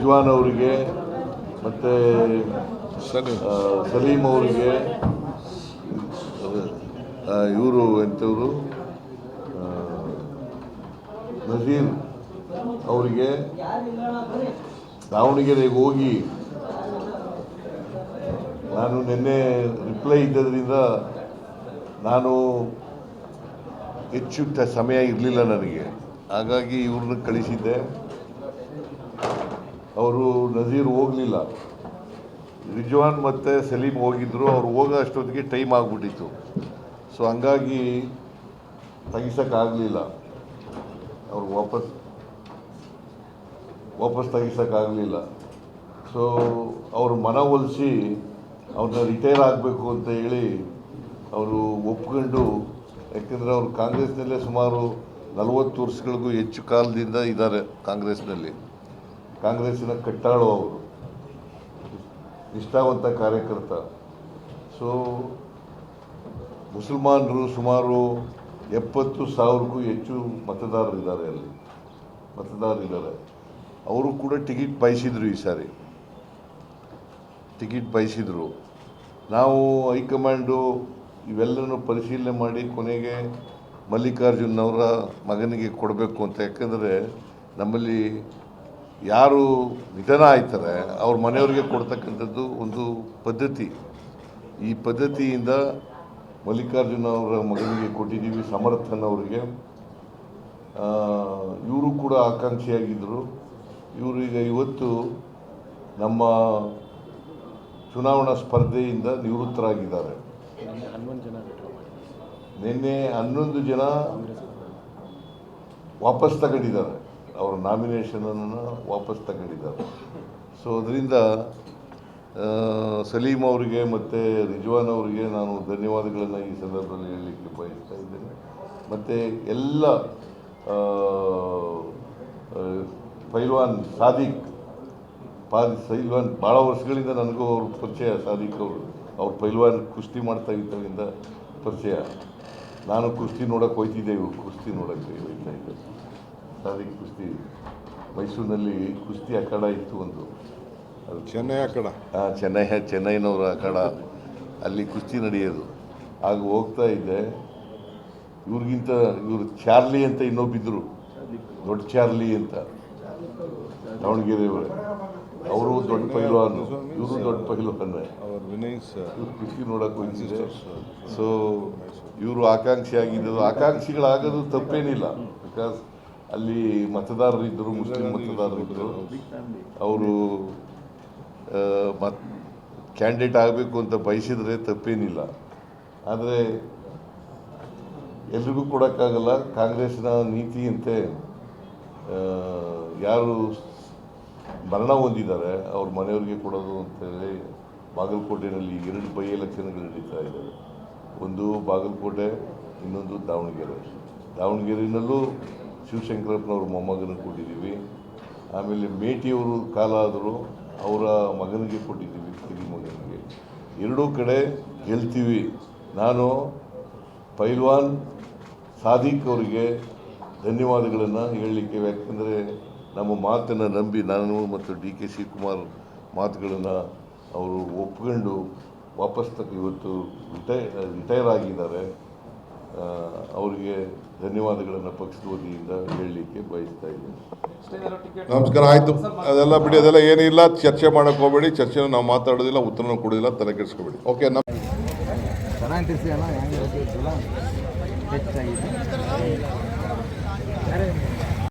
ರಿಜ್ವಾನ್ ಅವರಿಗೆ ಮತ್ತು ಸಲೀಂ ಅವರಿಗೆ ಇವರು ಎಂಥವರು ನಜೀರ್ ಅವರಿಗೆ ದಾವಣಗೆರೆಗೆ ಹೋಗಿ ನಾನು ನಿನ್ನೆ ರಿಪ್ಲೈ ಇದ್ದದ್ರಿಂದ ನಾನು ಹೆಚ್ಚು ಸಮಯ ಇರಲಿಲ್ಲ ನನಗೆ, ಹಾಗಾಗಿ ಇವ್ರನ್ನ ಕಳಿಸಿದ್ದೆ. ಅವರು ನಜೀರ್ ಹೋಗಲಿಲ್ಲ, ರಿಜ್ವಾನ್ ಮತ್ತು ಸಲೀಂ ಹೋಗಿದ್ದರು. ಅವ್ರು ಹೋಗೋ ಅಷ್ಟೊತ್ತಿಗೆ ಟೈಮ್ ಆಗಿಬಿಟ್ಟಿತ್ತು. ಸೊ ಹಂಗಾಗಿ ತೆಗಿಸೋಕ್ಕಾಗಲಿಲ್ಲ, ಅವ್ರು ವಾಪಸ್ ತೆಗಿಸೋಕ್ಕಾಗಲಿಲ್ಲ. ಸೊ ಅವರು ಮನವೊಲಿಸಿ ಅವ್ರನ್ನ ರಿಟೈರ್ ಆಗಬೇಕು ಅಂತ ಹೇಳಿ ಅವರು ಒಪ್ಕೊಂಡು, ಯಾಕೆಂದರೆ ಅವರು ಕಾಂಗ್ರೆಸ್ನಲ್ಲೇ ಸುಮಾರು 40 ವರ್ಷಗಳಿಗೂ ಹೆಚ್ಚು ಕಾಲದಿಂದ ಇದ್ದಾರೆ ಕಾಂಗ್ರೆಸ್ನಲ್ಲಿ. ಕಾಂಗ್ರೆಸ್ಸಿನ ಕಟ್ಟಾಳು ಅವರು, ನಿಷ್ಠಾವಂತ ಕಾರ್ಯಕರ್ತ. ಸೊ ಮುಸಲ್ಮಾನರು ಸುಮಾರು 70,000ಕ್ಕೂ ಹೆಚ್ಚು ಮತದಾರರಿದ್ದಾರೆ. ಅವರು ಕೂಡ ಟಿಕೆಟ್ ಬಯಸಿದ್ರು, ಈ ಸಾರಿ ಟಿಕೆಟ್ ಬಯಸಿದ್ರು. ನಾವು ಹೈಕಮಾಂಡು ಇವೆಲ್ಲನೂ ಪರಿಶೀಲನೆ ಮಾಡಿ ಕೊನೆಗೆ ಮಲ್ಲಿಕಾರ್ಜುನ್ ಅವರ ಮಗನಿಗೆ ಕೊಡಬೇಕು ಅಂತ. ಯಾಕಂದರೆ ನಮ್ಮಲ್ಲಿ ಯಾರು ನಿಧನ ಆಯ್ತಾರೆ ಅವ್ರ ಮನೆಯವ್ರಿಗೆ ಕೊಡ್ತಕ್ಕಂಥದ್ದು ಒಂದು ಪದ್ಧತಿ. ಈ ಪದ್ಧತಿಯಿಂದ ಮಲ್ಲಿಕಾರ್ಜುನ ಅವರ ಮಗನಿಗೆ ಕೊಟ್ಟಿದ್ದೀವಿ, ಸಮರ್ಥನ್ ಅವರಿಗೆ. ಇವರು ಕೂಡ ಆಕಾಂಕ್ಷಿಯಾಗಿದ್ದರು. ಇವರೀಗ ಇವತ್ತು ನಮ್ಮ ಚುನಾವಣಾ ಸ್ಪರ್ಧೆಯಿಂದ ನಿವೃತ್ತರಾಗಿದ್ದಾರೆ. ನಿನ್ನೆ 11 ಜನ ವಾಪಸ್ ತಗೊಂಡಿದ್ದಾರೆ, ಅವರ ನಾಮಿನೇಷನನ್ನು ವಾಪಸ್ ತಗೊಂಡಿದ್ದಾರೆ. ಸೊ ಅದರಿಂದ ಸಲೀಂ ಅವರಿಗೆ ಮತ್ತು ರಿಜ್ವಾನ್ ಅವರಿಗೆ ನಾನು ಧನ್ಯವಾದಗಳನ್ನು ಈ ಸಂದರ್ಭದಲ್ಲಿ ಹೇಳಲಿಕ್ಕೆ ಬಯಸ್ತಾ ಇದ್ದೇನೆ. ಮತ್ತು ಎಲ್ಲ ಪೈಲ್ವಾನ್ ಸಾದಿಕ್ ಭಾಳ ವರ್ಷಗಳಿಂದ ನನಗೂ ಅವರು ಪರಿಚಯ. ಸಾದಿಕ್ ಅವ್ರು ಪೈಲ್ವಾನ್ ಕುಸ್ತಿ ಮಾಡ್ತಾ ಇದ್ದವಿಂದ ಪರಿಚಯ. ನಾನು ಕುಸ್ತಿ ನೋಡೋಕೆ ಹೋಗ್ತಿದ್ದೆ, ಇವರು ಕುಸ್ತಿ ನೋಡೋಕ್ಕೆ ಹೋಗ್ತಾ ಇದ್ದೆ. ಸಾದಿಕ್ ಕುಸ್ತಿ ಮೈಸೂರಿನಲ್ಲಿ ಕುಸ್ತಿ ಅಖಾಡ ಇತ್ತು ಒಂದು, ಅದು ಚೆನ್ನೈ ಅಖಾಡ. ಚೆನ್ನೈನವರ ಅಖಾಡ, ಅಲ್ಲಿ ಕುಸ್ತಿ ನಡೆಯೋದು. ಆಗ ಹೋಗ್ತಾ ಇದ್ದೆ. ಇವರು ಚಾರ್ಲಿ ಅಂತ ಇನ್ನೊಬ್ಬಿದ್ರು, ದೊಡ್ಡ ಚಾರ್ಲಿ ಅಂತ, ದಾವಣಗೆರೆಯವರೇ. ಅವರು ದೊಡ್ಡ ಪೈಲ್ವಾನು, ಇವರು ದೊಡ್ಡ ಪೈಲ್ವಾನ. ಇವ್ರು ಕುಸ್ತಿ ನೋಡೋಕೆ ಹೋಗ್ತಿದ್ದೆ. ಸೊ ಇವರು ಆಕಾಂಕ್ಷಿಗಳಾಗೋದು ತಪ್ಪೇನಿಲ್ಲ. ಬಿಕಾಸ್ ಅಲ್ಲಿ ಮತದಾರರಿದ್ದರು, ಮುಸ್ಲಿಂ ಮತದಾರರಿದ್ದರು. ಅವರು ಕ್ಯಾಂಡಿಡೇಟ್ ಆಗಬೇಕು ಅಂತ ಬಯಸಿದರೆ ತಪ್ಪೇನಿಲ್ಲ. ಆದರೆ ಎಲ್ರಿಗೂ ಕೊಡೋಕ್ಕಾಗಲ್ಲ. ಕಾಂಗ್ರೆಸ್ನ ನೀತಿಯಂತೆ ಯಾರು ಮರಣ ಹೊಂದಿದ್ದಾರೆ ಅವ್ರ ಮನೆಯವ್ರಿಗೆ ಕೊಡೋದು ಅಂತೇಳಿ ಬಾಗಲಕೋಟೆಯಲ್ಲಿ 2 ಬೈ ಎಲೆಕ್ಷನ್ಗಳು ನಡೀತಾ ಇದ್ದಾವೆ. ಒಂದು ಬಾಗಲಕೋಟೆ, ಇನ್ನೊಂದು ದಾವಣಗೆರೆ. ದಾವಣಗೆರೆಯಲ್ಲೂ ಶಿವಶಂಕರಪ್ಪನವ್ರ ಮೊಮ್ಮಗನಿಗೆ ಕೊಟ್ಟಿದ್ದೀವಿ. ಆಮೇಲೆ ಮೇಟಿಯವರು ಕಾಲ ಆದರೂ ಅವರ ಮಗನಿಗೆ ಕೊಟ್ಟಿದ್ದೀವಿ, ಕಿರಿ ಮಗನಿಗೆ. 2 ಕಡೆ ಗೆಲ್ತೀವಿ. ನಾನು ಪೈಲ್ವಾನ್ ಸಾದಿಕ್ ಅವರಿಗೆ ಧನ್ಯವಾದಗಳನ್ನು ಹೇಳಲಿಕ್ಕೆ, ಯಾಕೆಂದರೆ ನಮ್ಮ ಮಾತನ್ನು ನಂಬಿ ನಾನು ಮತ್ತು DK ಶಿವಕುಮಾರ್ ಮಾತುಗಳನ್ನು ಅವರು ಒಪ್ಕೊಂಡು ವಾಪಸ್ ಇವತ್ತು ರಿಟೈರ್ ಆಗಿದ್ದಾರೆ. ಅವರಿಗೆ ಧನ್ಯವಾದಗಳನ್ನು ಪಕ್ಷದ ವತಿಯಿಂದ ಹೇಳಲಿಕ್ಕೆ ಬಯಸ್ತಾ ಇದ್ದೀನಿ. ನಮಸ್ಕಾರ. ಆಯಿತು, ಅದೆಲ್ಲ ಬಿಡಿ, ಅದೆಲ್ಲ ಏನಿಲ್ಲ. ಚರ್ಚೆ ಮಾಡೋಕ್ಕೆ ಹೋಗಬೇಡಿ. ಚರ್ಚೆನೂ ನಾವು ಮಾತಾಡೋದಿಲ್ಲ, ಉತ್ತರನೂ ಕೊಡೋದಿಲ್ಲ, ತಲೆ ಕೆಡಿಸ್ಕೋಬೇಡಿ. ಓಕೆ. ಚೆನ್ನಾಗಿ